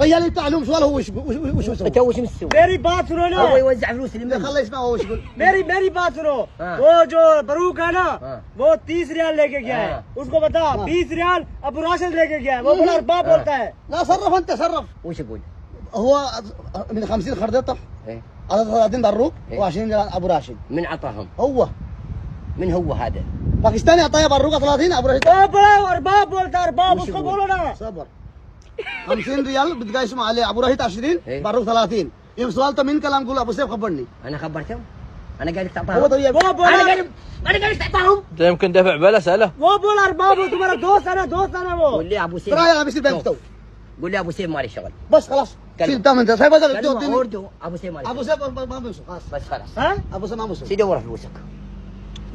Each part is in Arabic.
هي اللي تعلم سؤال هو وش يسوي؟ انت وش مسوي؟ मेरी बात सुनो ना, هو يوزع فلوس اللي خليه يسمع هو وش يقول. मेरी बात सुनो. वो जो बरूक है ना, वो 30 रियाल लेके गया है. उसको बता 20 रियाल अबू राशिद लेके गया है. वो बोला अरबाब बोलता है. لا صرف انت صرف. وش يقول؟ هو من 50 خردطه ايه على 30 بروك إيه. و20 ابو راشد. من عطاهم؟ هو من هو هذا؟ باكستاني عطايا بروك 30 ابو راشد. वो बोला अरबाब बोलता है. अरबाब उसको बोलो ना. صبر 50 ريال بتقايسهم عليه ابو راشد 20 إيه. بروك 30. يوم سؤال من كلام قول ابو سيف خبرني. انا خبرتهم؟ انا قاعد تعطاهم؟ هو طيب वो बोला انا قاعد تعطاهم؟ ده يمكن دافع بلا سأله. वो बोला अरबाब तुम्हारा दोस्त है ना, दोस्त है ना वो. قول لي ابو سيف. ترى انا بيصير بينك تو. قول لي ابو سيف مالي شغل. بس خلاص شيل دام انت سيف هذا كلمة اردو. ابو سيف مالي ابو شغل. سيف ما بيمسك خلاص. بس خلاص हाँ? ابو سيف ما بيمسك. سيدي ورا فلوسك.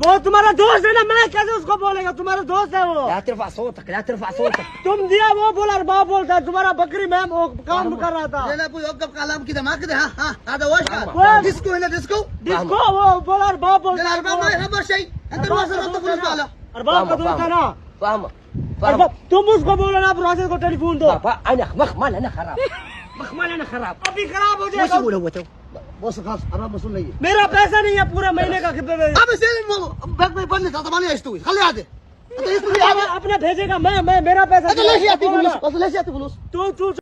वो तुम्हारा दोस्त है ना, मैं कैसे उसको बोलेगा? तुम्हारा दोस्त है वो. لا ترفع صوتك لا ترفع صوتك. तुम दिया, वो बोला अरबाब बोलता है. तुम्हारा बकरी मैम वो काम कर रहा था. انا ابوي وقف كلام كذا ما كذا. ها هذا وش فاهمة. هذا؟ ديسكو هنا ديسكو. जिसको वो बोला अरबाब बोलता لا है. اربعه ما يخبر شيء. انت ما صرفت فلوس ماله. अरबाब का दोस्त है ना. فاهمه अरबाब तुम उसको बोलो ना अबू राशिद को टेलीफोन दो. بابا انا مخمل انا خراب. مخمل انا خراب. अभी खराब हो وش जाएगा. يقول هو تو؟ بص خلاص انا مسؤول لي. मेरा पैसा नहीं है पूरा महीने का. ابى يصير باك ما يبني طبعا ايش تسوي؟ خليه عادي. انت يسوي अपना भेजेगा. मैं मेरा पैसा. انت ليش يعطي فلوس؟ ليش يعطي فلوس؟ तू